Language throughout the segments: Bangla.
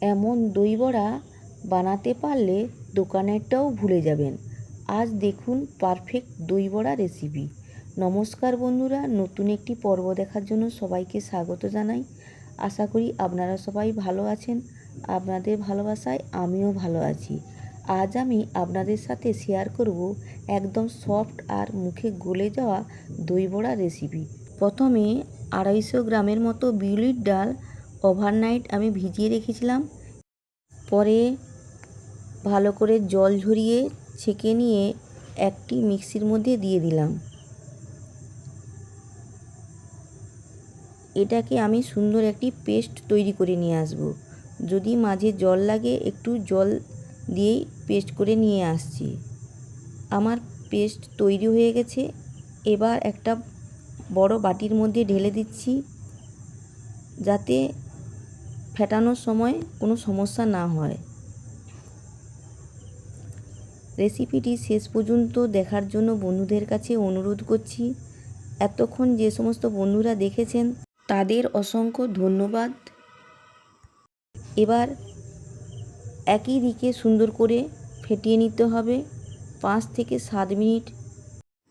এমন দই বড়া বানাতে পারলে দোকানেরটাও ভুলে যাবেন। আজ দেখুন পারফেক্ট দই বড়া রেসিপি। নমস্কার বন্ধুরা, নতুন একটি পর্ব দেখার জন্য সবাইকে স্বাগত জানাই। আশা করি আপনারা সবাই ভালো আছেন। আপনাদের ভালোবাসায় আমিও ভালো আছি। আজ আমি আপনাদের সাথে শেয়ার করব একদম সফট আর মুখে গলে যাওয়া দই বড়া রেসিপি। প্রথমে 250 গ্রামের মতো বিউলির ডাল ওভারনাইট আমি ভিজিয়ে রেখেছিলাম। পরে ভালো করে জল ঝরিয়ে ছেঁকে নিয়ে একটি মিক্সির মধ্যে দিয়ে দিলাম। এটাকে আমি সুন্দর একটি পেস্ট তৈরি করে নিয়ে আসব। যদি মাঝে জল লাগে একটু জল দিয়েই পেস্ট করে নিয়ে আসছি। আমার পেস্ট তৈরি হয়ে গেছে। এবার একটা বড় বাটির মধ্যে ঢেলে দিচ্ছি, যাতে ফেটানোর সময় কোনো সমস্যা না হয়। রেসিপিটি শেষ পর্যন্ত দেখার জন্য বন্ধুদের কাছে অনুরোধ করছি। এতক্ষণ যে সমস্ত বন্ধুরা দেখেছেন তাদের অসংখ্য ধন্যবাদ। এবার একই দিকে সুন্দর করে ফেটিয়ে নিতে হবে 5 থেকে 7 মিনিট।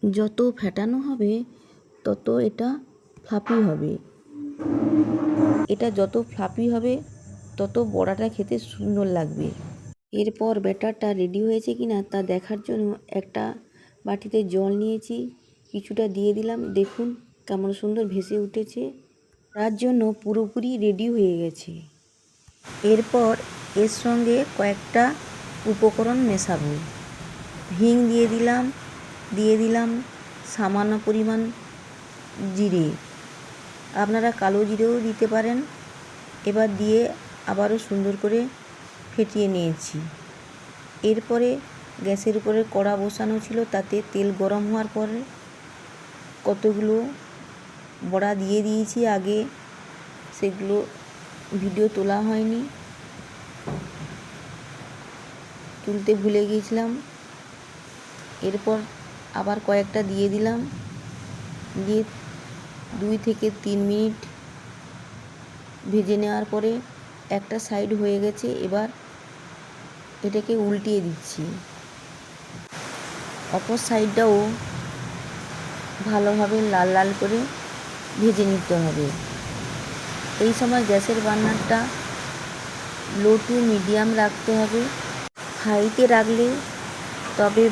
যত ফেটানো হবে তত এটা ফ্লাফি হবে। এটা যত ফ্লাফি হবে তত বড়াটা খেতে সুন্দর লাগবে। এরপর ব্যাটারটা রেডি হয়েছে কিনা তা দেখার জন্য একটা বাটিতে জল নিয়েছি, কিছুটা দিয়ে দিলাম। দেখুন কেমন সুন্দর ভেসে উঠেছে। তার জন্য পুরোপুরি রেডি হয়ে গেছে। এরপর এর সঙ্গে কয়েকটা উপকরণ মেশাবো। হিং দিয়ে দিলাম সামান্য পরিমাণ জিরে। আপনারা কালো জিরেও দিতে পারেন। এবার দিয়ে আবারও সুন্দর করে ফেটিয়ে নিয়েছি। এরপরে গ্যাসের উপরে কড়া বসানো ছিল, তাতে তেল গরম হওয়ার পরে কতগুলো বড়া দিয়ে দিয়েছি। আগে সেগুলো ভিডিও তোলা হয়নি, তুলতে ভুলে গিয়েছিলাম। এরপর আবার কয়েকটা দিয়ে দিলাম, দিয়ে 2 থেকে 3 মিনিট ভেজে নেওয়ার পরে একটা সাইড হয়ে গেছে। এবার এটাকে উল্টিয়ে দিচ্ছি। অপর সাইডটাও ভালোভাবে লাল লাল করে ভেজে নিতে হবে। এই সময় গ্যাসের বার্নারটা লো টু মিডিয়াম রাখতে হবে। হাইতে রাখলে তবে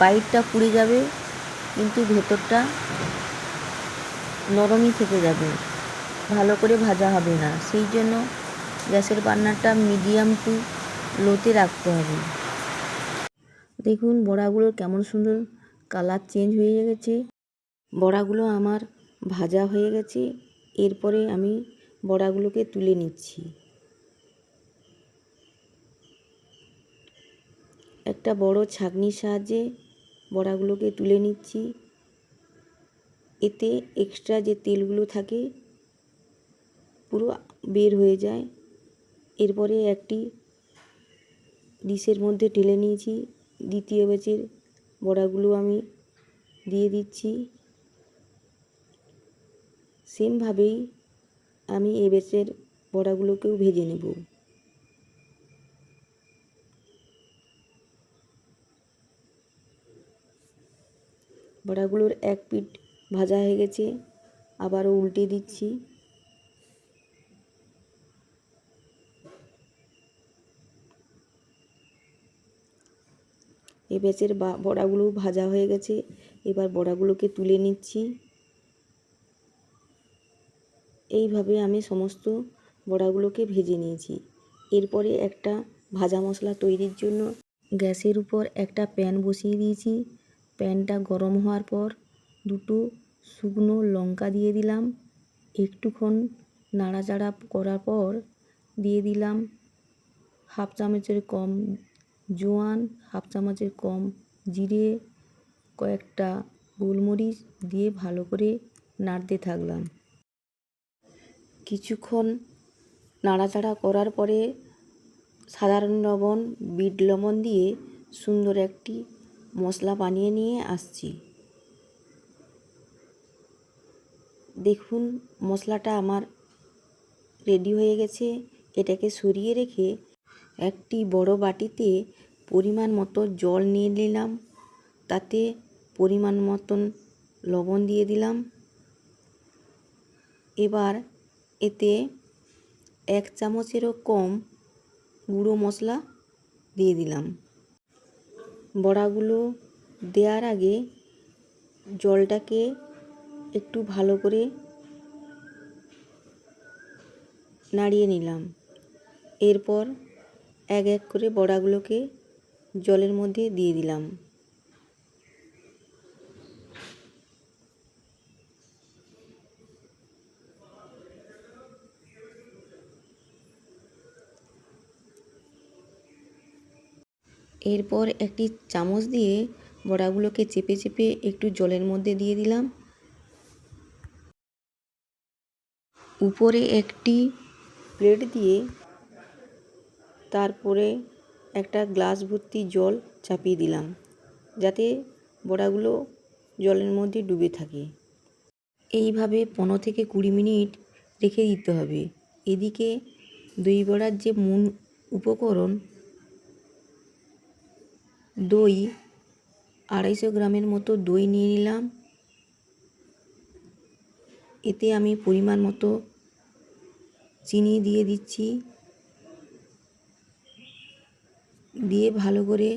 বাইরটা পুড়ে যাবে, কিন্তু ভেতরটা নরমই থেকে যাবে, ভালো করে ভাজা হবে না। সেই জন্য গ্যাসের বার্নারটা মিডিয়াম টু লোতে রাখতে হবে। দেখুন বড়াগুলোর কেমন সুন্দর কালার চেঞ্জ হয়ে গেছে। বড়াগুলো আমার ভাজা হয়ে গেছে। এরপরে আমি বড়াগুলোকে তুলে নিচ্ছি। একটা বড় ছাঁকনির সাহায্যে বড়াগুলোকে তুলে নিচ্ছি। এতে এক্সট্রা যে তেলগুলো থাকে পুরো বের হয়ে যায়। এরপরে একটি ডিশের মধ্যে ঢেলে নিয়েছি। দ্বিতীয় ব্যাচের বড়াগুলো আমি দিয়ে দিচ্ছি। সেমভাবেই আমি এই ব্যাচের বড়াগুলোকেও ভেজে নেব। বড়াগুলোর এক পিঠ ভাজা হয়ে গেছে, আবারও উল্টে দিচ্ছি। এই ব্যাচের বড়াগুলো ভাজা হয়ে গেছে। এবার বড়াগুলোকে তুলে নিচ্ছি। এইভাবে আমি সমস্ত বড়াগুলোকে ভেজে নিয়েছি। এরপরে একটা ভাজা মশলা তৈরির জন্য গ্যাসের উপর একটা প্যান বসিয়ে দিয়েছি। প্যানটা গরম হওয়ার পর 2টো শুকনো লঙ্কা দিয়ে দিলাম। একটুক্ষণ নাড়াচাড়া করার পর দিয়ে দিলাম 1/2 চামচের কম জোয়ান, 1/2 চামচের কম জিরে, কয়েকটা গোলমরিচ দিয়ে ভালো করে নাড়তে থাকলাম। কিছুক্ষণ নাড়াচাড়া করার পরে সাধারণ লবণ, বিট লবণ দিয়ে সুন্দর একটি মশলা বানিয়ে নিয়ে আসছি। দেখুন মশলাটা আমার রেডি হয়ে গেছে। এটাকে সরিয়ে রেখে একটি বড় বাটিতে পরিমাণ মতো জল নিয়ে নিলাম, তাতে পরিমাণ মতন লবণ দিয়ে দিলাম। এবার এতে 1 চামচেরও কম গুঁড়ো মশলা দিয়ে দিলাম। বড়াগুলো দেওয়ার আগে জলটাকে একটু ভালো করে নাড়িয়ে নিলাম। এরপর এক এক করে বড়াগুলোকে জলের মধ্যে দিয়ে দিলাম। এরপর একটি চামচ দিয়ে বড়াগুলোকে চেপে চেপে একটু জলের মধ্যে দিয়ে দিলাম। উপরে একটি প্লেট দিয়ে তারপরে একটা গ্লাস ভর্তি জল চাপিয়ে দিলাম, যাতে বড়াগুলো জলের মধ্যে ডুবে থাকে। এইভাবে 15 থেকে 20 মিনিট রেখে দিতে হবে। এদিকে দই বড়ার যে মূল উপকরণ, দই 250 গ্রামের মতো দই নিয়ে নিলাম। এতে আমি পরিমাণ মতো চিনি দিয়ে দিচ্ছি, দিয়ে ভালো করে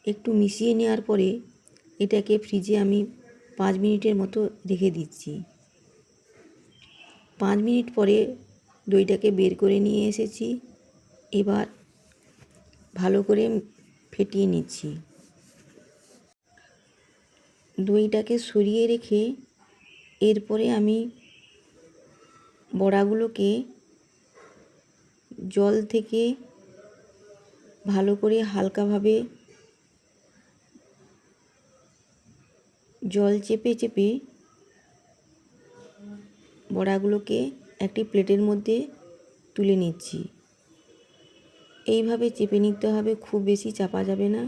একটু মিশিয়ে নেওয়ার পরে এটাকে ফ্রিজে আমি 5 মিনিটের মতো রেখে দিচ্ছি। 5 মিনিট পরে দইটাকে বের করে নিয়ে এসেছি। এবার ভালো করে ফেটিয়ে নিচ্ছি। দইটাকে সরিয়ে রেখে এরপরে আমি বড়াগুলোকে জল থেকে ভালো করে হালকাভাবে জল চেপে চেপে বড়াগুলোকে একটি প্লেটের মধ্যে তুলে নিচ্ছি। এইভাবে চেপে নিতে হবে, খুব বেশি চাপা যাবে না,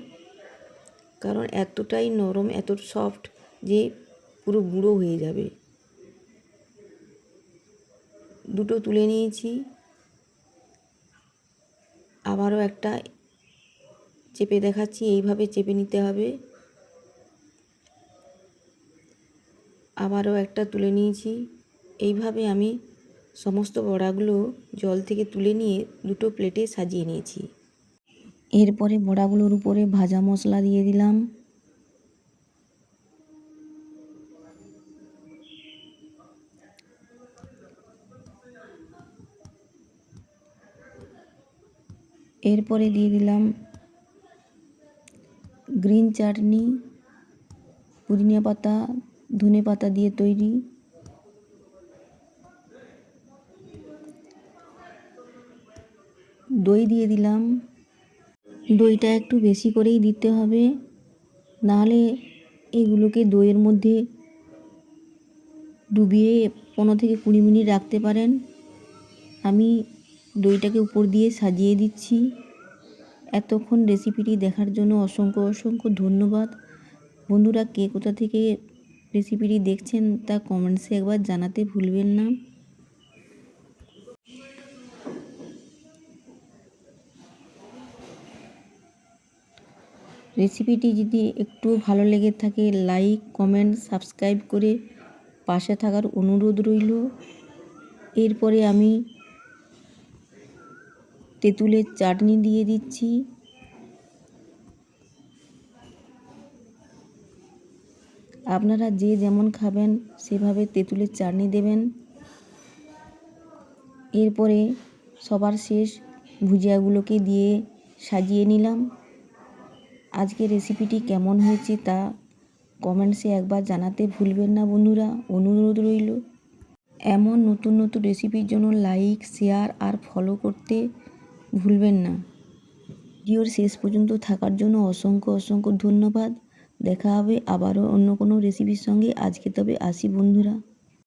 কারণ এতটাই নরম, এত সফট যে পুরো গুঁড়ো হয়ে যাবে। দুটো তুলে নিয়েছি, আবারও একটা চেপে দেখাচ্ছি। এইভাবে চেপে নিতে হবে। আবারও একটা তুলে নিয়েছি। এইভাবে আমি সমস্ত বড়াগুলো জল থেকে তুলে নিয়ে দুটো প্লেটে সাজিয়ে নিয়েছি। এরপরে বড়াগুলোর উপরে ভাজা মশলা দিয়ে দিলাম। এরপরে দিয়ে দিলাম গ্রিন চাটনি, পুদিনা পাতা, ধনে পাতা দিয়ে তৈরি। দই দিয়ে দিলাম। দইটা একটু বেশি করেই দিতে হবে, নাহলে এগুলোকে দইয়ের মধ্যে ডুবিয়ে 15 থেকে 20 মিনিট রাখতে পারেন। আমি দইটাকে উপর দিয়ে সাজিয়ে দিচ্ছি। এতক্ষণ রেসিপিটি দেখার জন্য অসংখ্য অসংখ্য ধন্যবাদ। বন্ধুরা, কে কোথা থেকে রেসিপিটি দেখছেন তা কমেন্টসে একবার জানাতে ভুলবেন না। রেসিপিটি যদি একটু ভালো লেগে থাকে লাইক, কমেন্ট, সাবস্ক্রাইব করে পাশে থাকার অনুরোধ রইল। এরপরে আমি তেঁতুলের চাটনি দিয়ে দিচ্ছি। আপনারা যে যেমন খাবেন সেভাবে তেঁতুলের চাটনি দেবেন। এরপরে সবার শেষ ভুজিয়াগুলোকে দিয়ে সাজিয়ে নিলাম। আজকের রেসিপিটি কেমন হয়েছে তা কমেন্টসে একবার জানাতে ভুলবেন না বন্ধুরা, অনুরোধ রইল। এমন নতুন নতুন রেসিপির জন্য লাইক, শেয়ার আর ফলো করতে ভুলবেন না। ভিডিওর শেষ পর্যন্ত থাকার জন্য অসংখ্য অসংখ্য ধন্যবাদ। দেখা হবে আবারও অন্য কোনো রেসিপির সঙ্গে। আজকে তবে আসি বন্ধুরা।